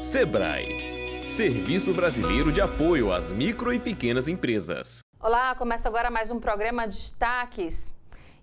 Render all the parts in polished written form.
Sebrae, Serviço Brasileiro de Apoio às Micro e Pequenas Empresas. Olá, começa agora mais um programa Destaques.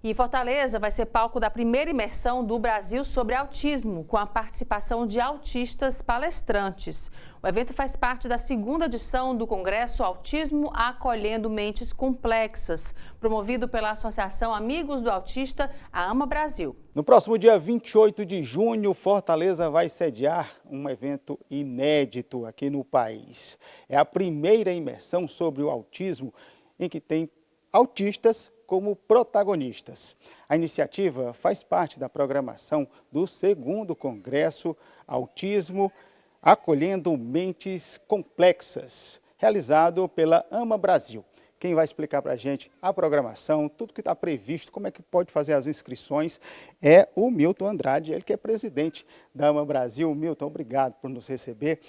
E Fortaleza vai ser palco da primeira imersão do Brasil sobre autismo, com a participação de autistas palestrantes. O evento faz parte da segunda edição do Congresso Autismo Acolhendo Mentes Complexas, promovido pela Associação Amigos do Autista, a AMA Brasil. No próximo dia 28 de junho, Fortaleza vai sediar um evento inédito aqui no país. É a primeira imersão sobre o autismo em que tem autistas como protagonistas. A iniciativa faz parte da programação do segundo Congresso Autismo Acolhendo Mentes Complexas, realizado pela AMA Brasil. Quem vai explicar para a gente a programação, tudo que está previsto, como é que pode fazer as inscrições, é o Milton Andrade, ele que é presidente da AMA Brasil. Milton, obrigado por nos receber.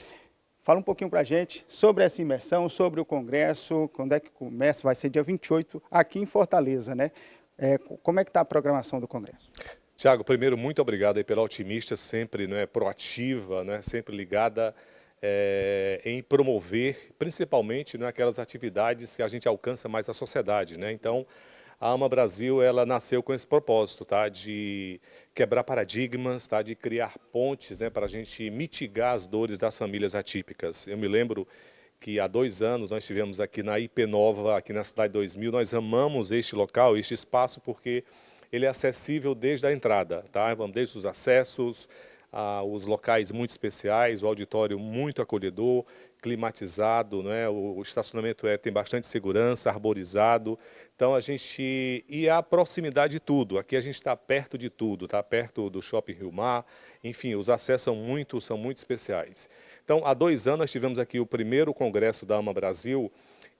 Fala um pouquinho para a gente sobre essa imersão, sobre o Congresso, quando é que começa, vai ser dia 28 aqui em Fortaleza, né? Como é que está a programação do Congresso? Tiago, primeiro, muito obrigado aí pela Otimista, sempre proativa, sempre ligada em promover, principalmente aquelas atividades que a gente alcança mais a sociedade, né? Então, a AMA Brasil, ela nasceu com esse propósito, de quebrar paradigmas, de criar pontes, para a gente mitigar as dores das famílias atípicas. Eu me lembro que há 2 anos nós estivemos aqui na IP Nova, aqui na Cidade 2000, nós amamos este local, este espaço, porque ele é acessível desde a entrada, desde os acessos, os locais muito especiais, o auditório muito acolhedor, climatizado, o estacionamento tem bastante segurança, arborizado. Então e a proximidade de tudo. Aqui a gente está perto de tudo, perto do Shopping Rio Mar. Enfim, os acessos são muito especiais. Então, há 2 anos nós tivemos aqui o primeiro congresso da AMA Brasil.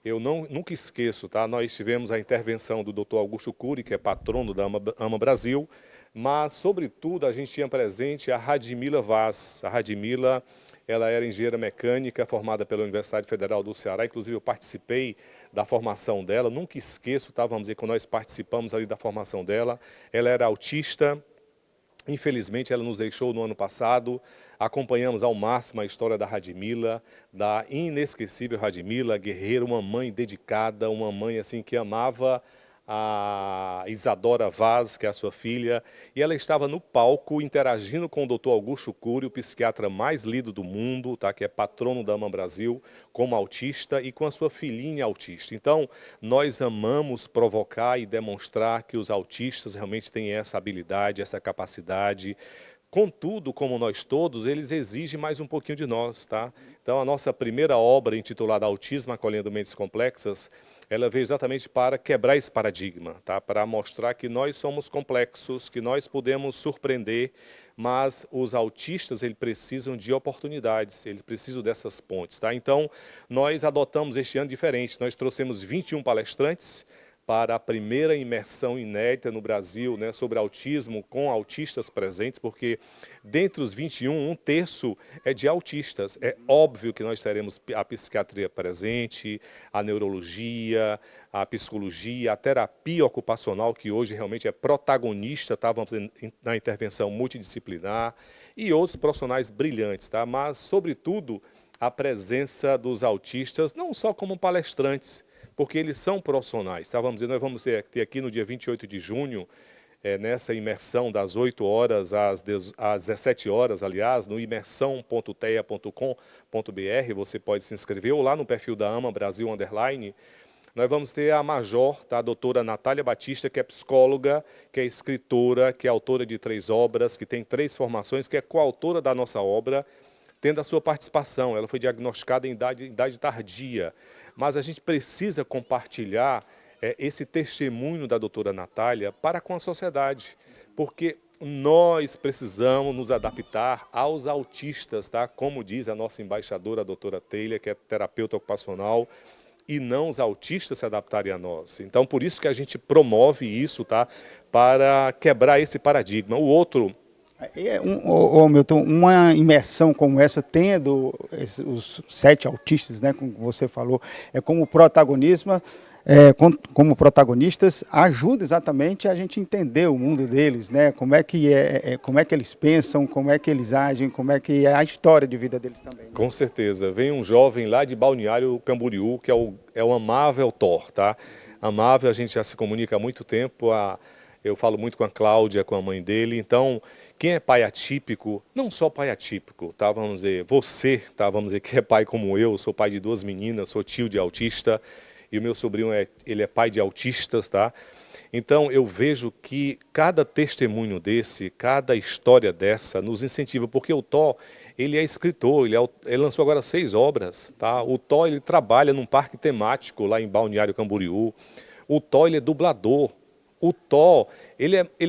Eu nunca esqueço, nós tivemos a intervenção do Dr. Augusto Cury, que é patrono da AMA Brasil, mas, sobretudo, a gente tinha presente a Radmila Vaz. A Radmila, ela era engenheira mecânica, formada pela Universidade Federal do Ceará. Inclusive, eu participei da formação dela. Nunca esqueço, vamos dizer, quando nós participamos ali da formação dela. Ela era autista. Infelizmente, ela nos deixou no ano passado. Acompanhamos ao máximo a história da Radmila, da inesquecível Radmila, guerreira, uma mãe dedicada, uma mãe assim que amava a Isadora Vaz, que é a sua filha, e ela estava no palco interagindo com o Dr. Augusto Cury, o psiquiatra mais lido do mundo, que é patrono da AMA Brasil, como autista, e com a sua filhinha autista. Então, nós amamos provocar e demonstrar que os autistas realmente têm essa habilidade, essa capacidade. Contudo, como nós todos, eles exigem mais um pouquinho de nós, Então, a nossa primeira obra, intitulada Autismo Acolhendo Mentes Complexas, ela veio exatamente para quebrar esse paradigma, Para mostrar que nós somos complexos, que nós podemos surpreender, mas os autistas, eles precisam de oportunidades, eles precisam dessas pontes, Então, nós adotamos este ano diferente, nós trouxemos 21 palestrantes, para a primeira imersão inédita no Brasil, sobre autismo com autistas presentes, porque dentre os 21, 1/3 é de autistas. É óbvio que nós teremos a psiquiatria presente, a neurologia, a psicologia, a terapia ocupacional, que hoje realmente é protagonista, vamos dizer, na intervenção multidisciplinar, e outros profissionais brilhantes, mas, sobretudo, a presença dos autistas, não só como palestrantes, porque eles são profissionais. Vamos dizer, nós vamos ter aqui no dia 28 de junho, nessa imersão das 8 horas às 17 horas, aliás, no imersão.tea.com.br, você pode se inscrever, ou lá no perfil da AMA Brasil _, nós vamos ter a major, a doutora Natália Batista, que é psicóloga, que é escritora, que é autora de 3 obras, que tem 3 formações, que é coautora da nossa obra, tendo a sua participação. Ela foi diagnosticada em idade tardia, mas a gente precisa compartilhar esse testemunho da doutora Natália para com a sociedade, porque nós precisamos nos adaptar aos autistas, como diz a nossa embaixadora, a doutora Taylor, que é terapeuta ocupacional, e não os autistas se adaptarem a nós. Então, por isso que a gente promove isso, para quebrar esse paradigma. O outro... Milton, uma imersão como essa, tendo os 7 autistas, como você falou, como protagonismo, como protagonistas, ajuda exatamente a gente entender o mundo deles, né? Como é que eles pensam, como é que eles agem, como é que é a história de vida deles também. Né? Com certeza. Vem um jovem lá de Balneário Camboriú, que é o Amável Thor, tá? Amável, a gente já se comunica há muito tempo, eu falo muito com a Cláudia, com a mãe dele. Então, quem é pai atípico, não só pai atípico, tá? Vamos dizer, você, tá? Vamos dizer que é pai como eu, sou pai de 2 meninas, sou tio de autista, e o meu sobrinho ele é pai de autistas, tá? Então eu vejo que cada testemunho desse, cada história dessa nos incentiva, porque o Thor, ele é escritor, ele lançou agora 6 obras, tá? O Thor, ele trabalha num parque temático lá em Balneário Camboriú. O Thor, ele é dublador. O Thor,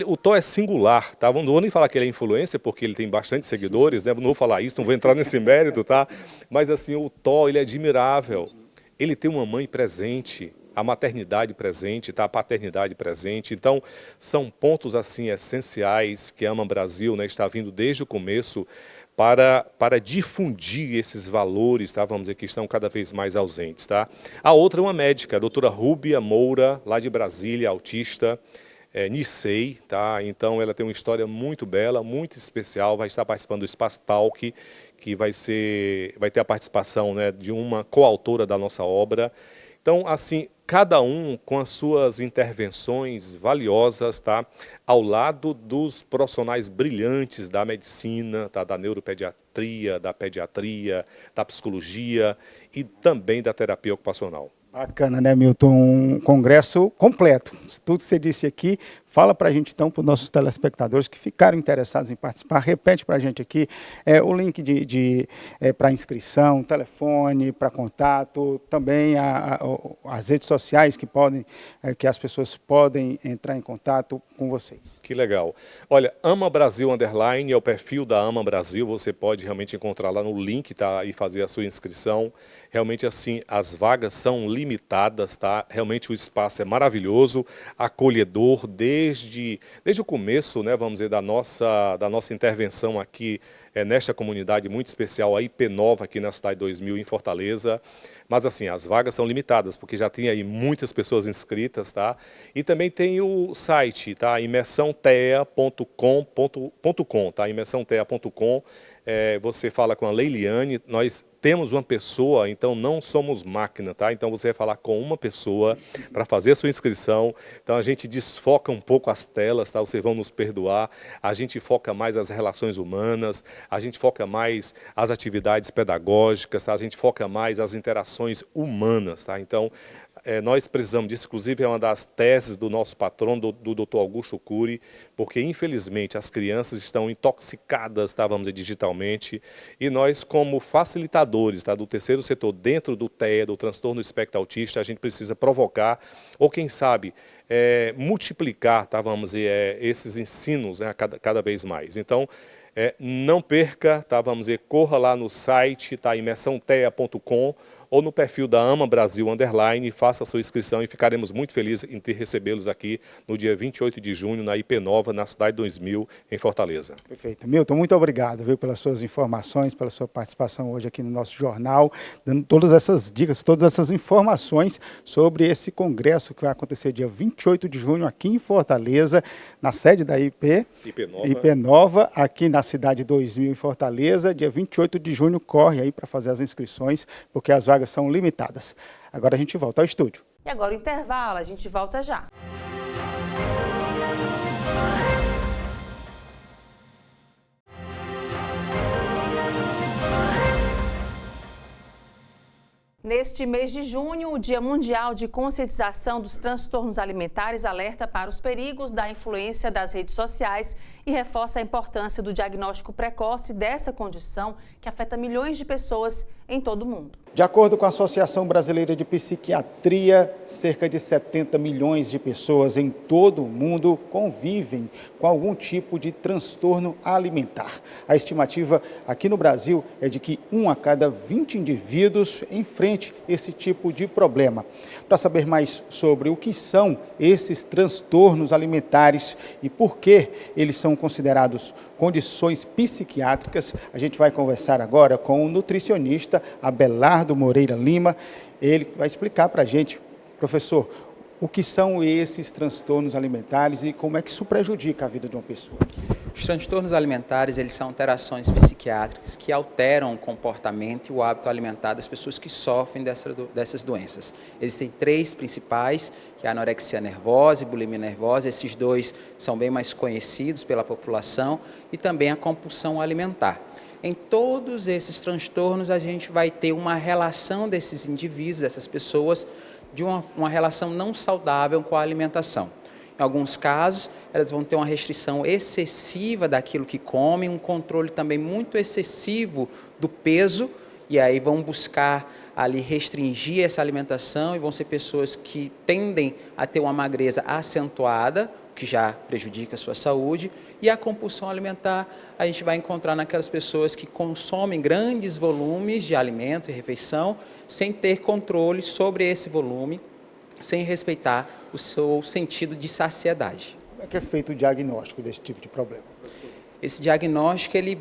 o Thor é singular, tá? Não vou nem falar que ele é influencer, porque ele tem bastante seguidores, né? Não vou falar isso, não vou entrar nesse mérito, tá? Mas assim, o Thor, ele é admirável. Ele tem uma mãe presente, a maternidade presente, tá? A paternidade presente. Então, são pontos assim essenciais que a Ama Brasil, né, está vindo desde o começo para difundir esses valores, tá? Vamos dizer, que estão cada vez mais ausentes. Tá? A outra é uma médica, a doutora Rúbia Moura, lá de Brasília, autista, Nicei, tá? Então ela tem uma história muito bela, muito especial, vai estar participando do Espaço Talk, que vai ter a participação, né, de uma coautora da nossa obra. Então, assim, cada um com as suas intervenções valiosas, tá? Ao lado dos profissionais brilhantes da medicina, tá? Da neuropediatria, da pediatria, da psicologia e também da terapia ocupacional. Bacana, né, Milton? Um congresso completo. Tudo que você disse aqui, fala para a gente então, para os nossos telespectadores que ficaram interessados em participar, repete para a gente aqui o link para inscrição, telefone, para contato, também as redes sociais que as pessoas podem entrar em contato com vocês. Que legal. Olha, Ama Brasil _ é o perfil da Ama Brasil, você pode realmente encontrar lá no link, tá? E fazer a sua inscrição. Realmente assim, as vagas são limitadas, tá? Realmente o espaço é maravilhoso, acolhedor, desde o começo, né, vamos dizer, da nossa intervenção aqui nesta comunidade muito especial, a IP Nova, aqui na Cidade 2000, em Fortaleza. Mas assim, as vagas são limitadas, porque já tem aí muitas pessoas inscritas, tá? E também tem o site, tá? imersãotea.com, tá? imersãotea.com. Você fala com a Leiliane, nós temos uma pessoa, então não somos máquina, tá? Então você vai falar com uma pessoa para fazer a sua inscrição. Então a gente desfoca um pouco as telas, tá? Vocês vão nos perdoar. A gente foca mais as relações humanas, a gente foca mais as atividades pedagógicas, tá? A gente foca mais as interações humanas, tá? Então nós precisamos disso, inclusive é uma das teses do nosso patrono, do Dr. Augusto Cury, porque infelizmente as crianças estão intoxicadas, tá, vamos dizer, digitalmente, e nós como facilitadores, tá, do terceiro setor dentro do TEA, do transtorno do espectro autista, a gente precisa provocar, ou quem sabe, multiplicar, tá, vamos dizer, esses ensinos, né, cada vez mais. Então, não perca, tá, vamos dizer, corra lá no site, tá, imersãotea.com, ou no perfil da Ama Brasil _ faça a sua inscrição e ficaremos muito felizes em recebê-los aqui no dia 28 de junho, na IP Nova, na Cidade 2000, em Fortaleza. Perfeito. Milton, muito obrigado, viu, pelas suas informações, pela sua participação hoje aqui no nosso jornal, dando todas essas dicas, todas essas informações sobre esse congresso que vai acontecer dia 28 de junho aqui em Fortaleza, na sede da IP Nova, aqui na Cidade 2000, em Fortaleza. Dia 28 de junho, corre aí para fazer as inscrições, porque as vagas são limitadas. Agora a gente volta ao estúdio. E agora o intervalo, a gente volta já. Neste mês de junho, o Dia Mundial de Conscientização dos Transtornos Alimentares alerta para os perigos da influência das redes sociais e reforça a importância do diagnóstico precoce dessa condição que afeta milhões de pessoas em todo o mundo. De acordo com a Associação Brasileira de Psiquiatria, cerca de 70 milhões de pessoas em todo o mundo convivem com algum tipo de transtorno alimentar. A estimativa aqui no Brasil é de que 1 a cada 20 indivíduos enfrente esse tipo de problema. Para saber mais sobre o que são esses transtornos alimentares e por que eles são considerados condições psiquiátricas, a gente vai conversar agora com o nutricionista Abelardo Moreira Lima. Ele vai explicar para a gente Professor, o que são esses transtornos alimentares e como é que isso prejudica a vida de uma pessoa? Os transtornos alimentares, eles são alterações psiquiátricas que alteram o comportamento e o hábito alimentar das pessoas que sofrem dessas doenças. Existem 3 principais, que é a anorexia nervosa e bulimia nervosa. Esses 2 são bem mais conhecidos pela população, e também a compulsão alimentar. Em todos esses transtornos, a gente vai ter uma relação desses indivíduos, dessas pessoas, de uma relação não saudável com a alimentação. Em alguns casos, elas vão ter uma restrição excessiva daquilo que comem, um controle também muito excessivo do peso, e aí vão buscar ali restringir essa alimentação, e vão ser pessoas que tendem a ter uma magreza acentuada, que já prejudica a sua saúde. E a compulsão alimentar a gente vai encontrar naquelas pessoas que consomem grandes volumes de alimento e refeição, sem ter controle sobre esse volume, sem respeitar o seu sentido de saciedade. Como é que é feito o diagnóstico desse tipo de problema? Esse diagnóstico ele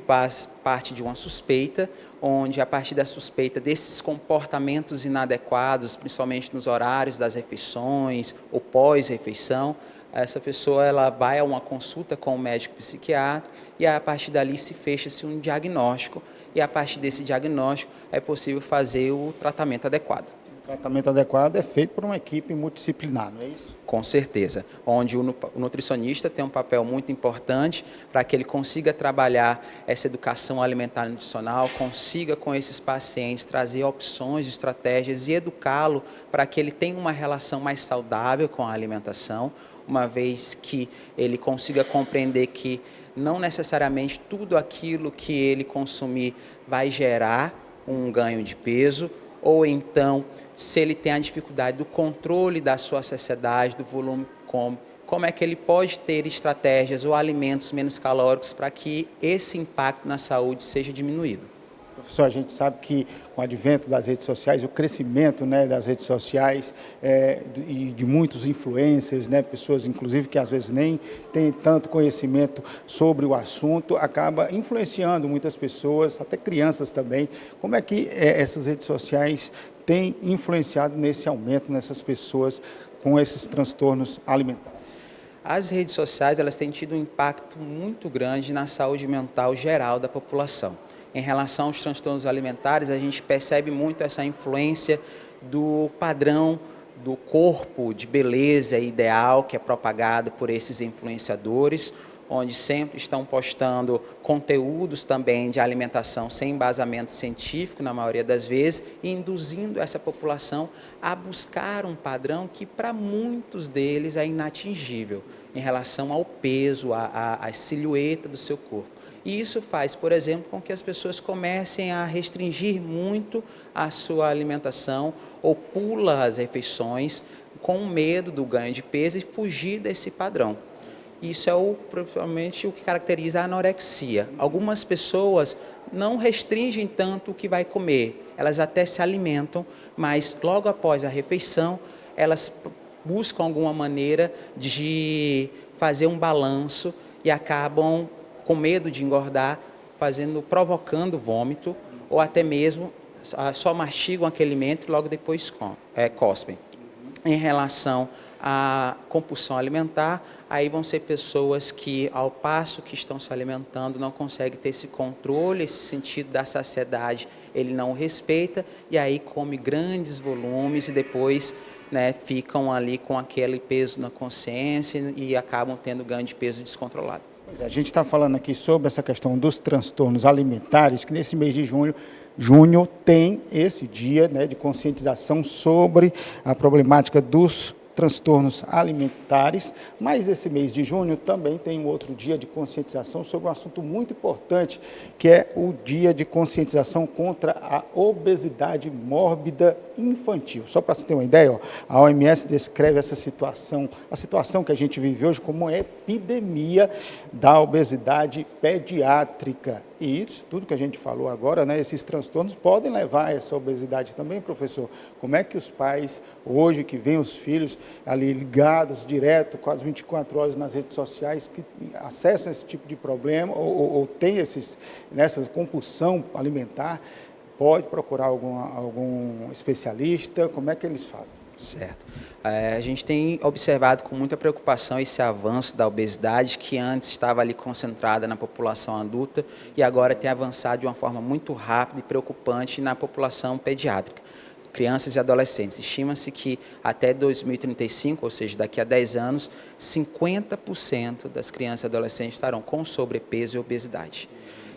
parte de uma suspeita, onde a partir da suspeita desses comportamentos inadequados, principalmente nos horários das refeições ou pós-refeição, essa pessoa ela vai a uma consulta com o médico psiquiatra, e a partir dali se fecha-se um diagnóstico, e a partir desse diagnóstico é possível fazer o tratamento adequado. O tratamento adequado é feito por uma equipe multidisciplinar, não é isso? Com certeza, onde o nutricionista tem um papel muito importante para que ele consiga trabalhar essa educação alimentar e nutricional, consiga com esses pacientes trazer opções, estratégias e educá-lo para que ele tenha uma relação mais saudável com a alimentação, uma vez que ele consiga compreender que não necessariamente tudo aquilo que ele consumir vai gerar um ganho de peso, ou então, se ele tem a dificuldade do controle da sua saciedade, do volume que come, como é que ele pode ter estratégias ou alimentos menos calóricos para que esse impacto na saúde seja diminuído. Professor, a gente sabe que com o advento das redes sociais, o crescimento, né, das redes sociais e de muitos influencers, né, pessoas inclusive que às vezes nem têm tanto conhecimento sobre o assunto, acaba influenciando muitas pessoas, até crianças também. Como é que essas redes sociais têm influenciado nesse aumento nessas pessoas com esses transtornos alimentares? As redes sociais elas têm tido um impacto muito grande na saúde mental geral da população. Em relação aos transtornos alimentares, a gente percebe muito essa influência do padrão do corpo de beleza ideal que é propagado por esses influenciadores, onde sempre estão postando conteúdos também de alimentação sem embasamento científico, na maioria das vezes, e induzindo essa população a buscar um padrão que para muitos deles é inatingível, em relação ao peso, à silhueta do seu corpo. E isso faz, por exemplo, com que as pessoas comecem a restringir muito a sua alimentação ou pula as refeições com medo do ganho de peso e fugir desse padrão. Isso é provavelmente o que caracteriza a anorexia. Algumas pessoas não restringem tanto o que vai comer, elas até se alimentam, mas logo após a refeição, elas buscam alguma maneira de fazer um balanço e acabam com medo de engordar, provocando vômito, ou até mesmo só mastigam aquele alimento e logo depois cospem. Em relação à compulsão alimentar, aí vão ser pessoas que, ao passo que estão se alimentando, não conseguem ter esse controle, esse sentido da saciedade, ele não respeita, e aí come grandes volumes e depois ficam ali com aquele peso na consciência e acabam tendo ganho de peso descontrolado. A gente está falando aqui sobre essa questão dos transtornos alimentares, que nesse mês de junho tem esse dia, né, de conscientização sobre a problemática dos transtornos alimentares, mas esse mês de junho também tem um outro dia de conscientização sobre um assunto muito importante, que é o dia de conscientização contra a obesidade mórbida infantil. Só para você ter uma ideia, a OMS descreve essa situação, a situação que a gente vive hoje como uma epidemia da obesidade pediátrica. E isso, tudo que a gente falou agora, né, esses transtornos podem levar a essa obesidade também, professor. Como é que os pais, hoje, que veem os filhos ali ligados direto, quase 24 horas nas redes sociais, que acessam esse tipo de problema ou tem essa compulsão alimentar, pode procurar algum especialista? Como é que eles fazem? Certo. A gente tem observado com muita preocupação esse avanço da obesidade que antes estava ali concentrada na população adulta e agora tem avançado de uma forma muito rápida e preocupante na população pediátrica, crianças e adolescentes. Estima-se que até 2035, ou seja, daqui a 10 anos, 50% das crianças e adolescentes estarão com sobrepeso e obesidade.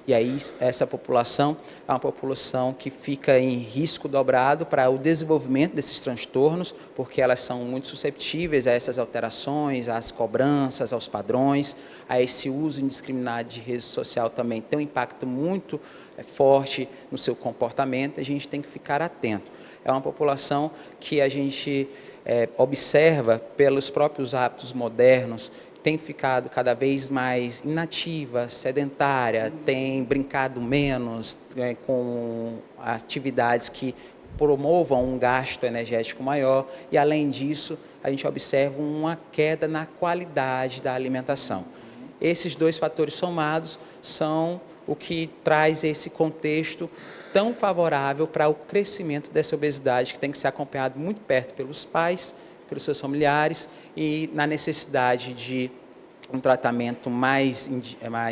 E aí essa população é uma população que fica em risco dobrado para o desenvolvimento desses transtornos, porque elas são muito susceptíveis a essas alterações, às cobranças, aos padrões, a esse uso indiscriminado de rede social também tem um impacto muito forte no seu comportamento, a gente tem que ficar atento. É uma população que a gente observa pelos próprios hábitos modernos, tem ficado cada vez mais inativa, sedentária, tem brincado menos com atividades que promovam um gasto energético maior e, além disso, a gente observa uma queda na qualidade da alimentação. Esses dois fatores somados são o que traz esse contexto tão favorável para o crescimento dessa obesidade, que tem que ser acompanhado muito perto pelos pais, pelos seus familiares e na necessidade de um tratamento mais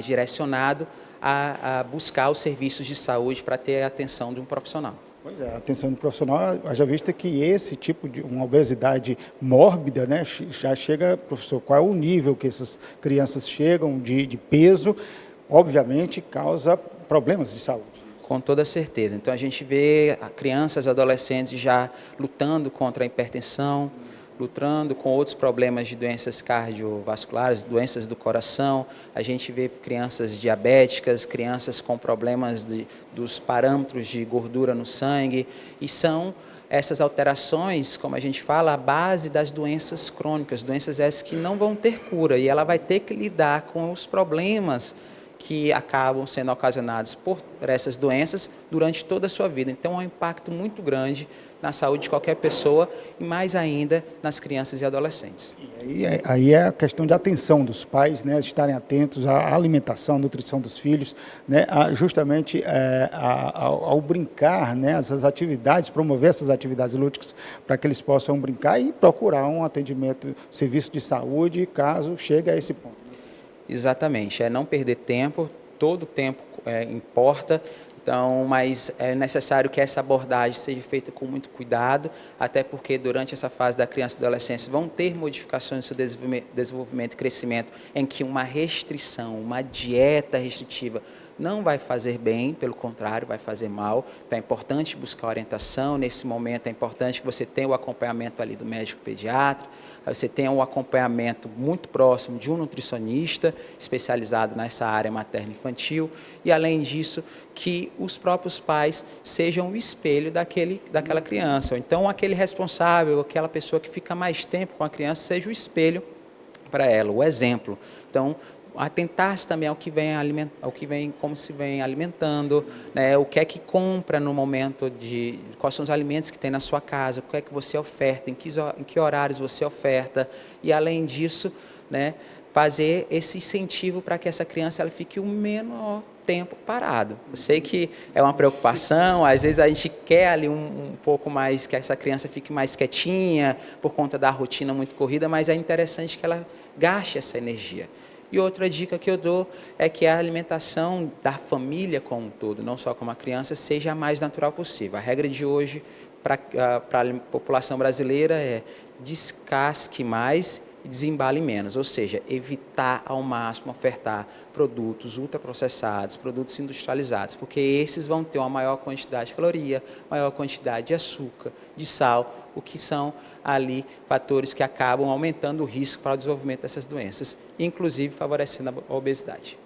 direcionado a buscar os serviços de saúde para ter a atenção de um profissional. Pois é, a atenção do profissional, haja vista que esse tipo de uma obesidade mórbida, né, já chega, professor, qual é o nível que essas crianças chegam de peso, obviamente causa problemas de saúde. Com toda certeza. Então a gente vê crianças e adolescentes já lutando contra a hipertensão, lutando com outros problemas de doenças cardiovasculares, doenças do coração. A gente vê crianças diabéticas, crianças com problemas dos parâmetros de gordura no sangue. E são essas alterações, como a gente fala, a base das doenças crônicas, doenças essas que não vão ter cura. E ela vai ter que lidar com os problemas que acabam sendo ocasionados por essas doenças durante toda a sua vida. Então, é um impacto muito grande na saúde de qualquer pessoa e mais ainda nas crianças e adolescentes. E aí é a questão de atenção dos pais, né, de estarem atentos à alimentação, à nutrição dos filhos, né, justamente ao brincar, né, essas atividades, promover essas atividades lúdicas para que eles possam brincar e procurar um atendimento, serviço de saúde, caso chegue a esse ponto. Exatamente, é não perder tempo, todo tempo importa, então, mas é necessário que essa abordagem seja feita com muito cuidado, até porque durante essa fase da criança e adolescência vão ter modificações no seu desenvolvimento e crescimento, em que uma restrição, uma dieta restritiva não vai fazer bem, pelo contrário, vai fazer mal. Então é importante buscar orientação, nesse momento é importante que você tenha o acompanhamento ali do médico pediatra, você tenha um acompanhamento muito próximo de um nutricionista especializado nessa área materno-infantil e, além disso, que os próprios pais sejam o espelho daquela criança. Ou então, aquele responsável, aquela pessoa que fica mais tempo com a criança, seja o espelho para ela, o exemplo. Então, atentar-se também ao que vem, como se vem alimentando, né? O que é que compra no momento quais são os alimentos que tem na sua casa, o que é que você oferta, em que horários você oferta, e além disso, né, fazer esse incentivo para que essa criança ela fique o menor tempo parado. Eu sei que é uma preocupação, às vezes a gente quer ali um pouco mais, que essa criança fique mais quietinha, por conta da rotina muito corrida, mas é interessante que ela gaste essa energia. E outra dica que eu dou é que a alimentação da família como um todo, não só como a criança, seja a mais natural possível. A regra de hoje para a população brasileira é descasque mais e desembale menos, ou seja, evitar ao máximo ofertar produtos ultraprocessados, produtos industrializados, porque esses vão ter uma maior quantidade de caloria, maior quantidade de açúcar, de sal, o que são ali fatores que acabam aumentando o risco para o desenvolvimento dessas doenças, inclusive favorecendo a obesidade.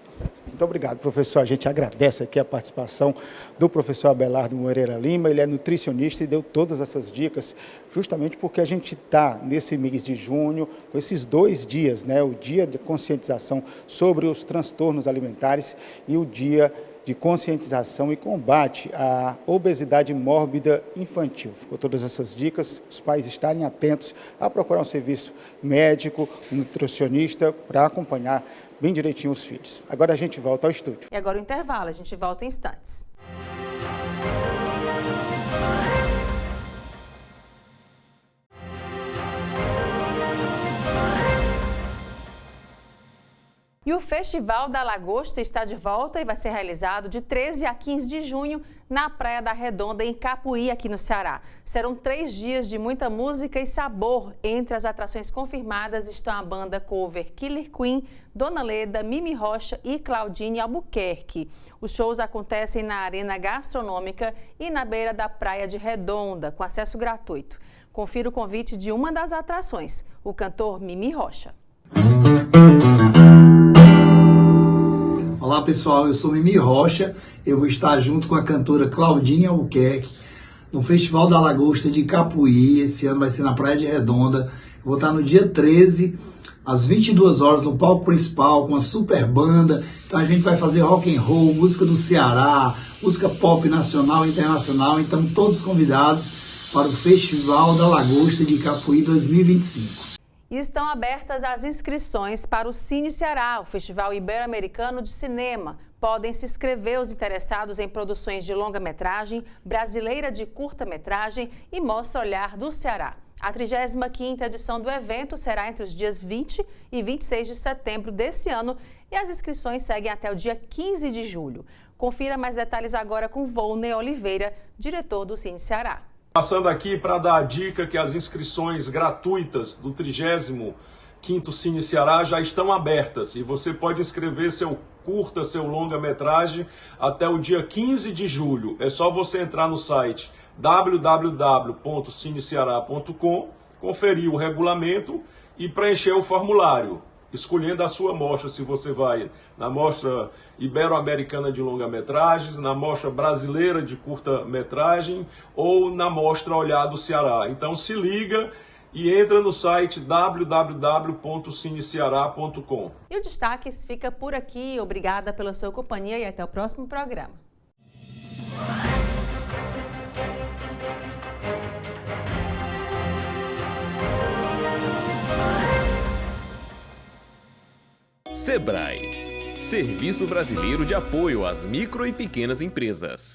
Muito obrigado, professor. A gente agradece aqui a participação do professor Abelardo Moreira Lima. Ele é nutricionista e deu todas essas dicas justamente porque a gente está nesse mês de junho, com esses 2 dias, né? O dia de conscientização sobre os transtornos alimentares e o dia de conscientização e combate à obesidade mórbida infantil. Com todas essas dicas, os pais estarem atentos a procurar um serviço médico, um nutricionista, para acompanhar bem direitinho os filhos. Agora a gente volta ao estúdio. E agora o intervalo, a gente volta em instantes. E o Festival da Lagosta está de volta e vai ser realizado de 13 a 15 de junho na Praia da Redonda, em Capuí, aqui no Ceará. Serão 3 dias de muita música e sabor. Entre as atrações confirmadas estão a banda cover Killer Queen, Dona Leda, Mimi Rocha e Claudine Albuquerque. Os shows acontecem na Arena Gastronômica e na beira da Praia de Redonda, com acesso gratuito. Confira o convite de uma das atrações, o cantor Mimi Rocha. Olá pessoal, eu sou Mimi Rocha, eu vou estar junto com a cantora Claudine Albuquerque no Festival da Lagosta de Capuí. Esse ano vai ser na Praia de Redonda. Eu vou estar no dia 13, às 22 horas, no palco principal, com uma super banda. Então a gente vai fazer rock and roll, música do Ceará, música pop nacional e internacional. Então todos convidados para o Festival da Lagosta de Capuí 2025. E estão abertas as inscrições para o Cine Ceará, o Festival Ibero-Americano de Cinema. Podem se inscrever os interessados em produções de longa-metragem, brasileira de curta-metragem e Mostra Olhar do Ceará. A 35ª edição do evento será entre os dias 20 e 26 de setembro desse ano e as inscrições seguem até o dia 15 de julho. Confira mais detalhes agora com Volney Oliveira, diretor do Cine Ceará. Passando aqui para dar a dica que as inscrições gratuitas do 35º Cine Ceará já estão abertas e você pode inscrever seu curta, seu longa-metragem até o dia 15 de julho. É só você entrar no site www.cineceará.com, conferir o regulamento e preencher o formulário, escolhendo a sua mostra, se você vai na mostra ibero-americana de longa-metragens, na mostra brasileira de curta-metragem ou na mostra Olhar do Ceará. Então se liga e entra no site www.cineceará.com. E o Destaques fica por aqui. Obrigada pela sua companhia e até o próximo programa. Sebrae, Serviço Brasileiro de Apoio às Micro e Pequenas Empresas.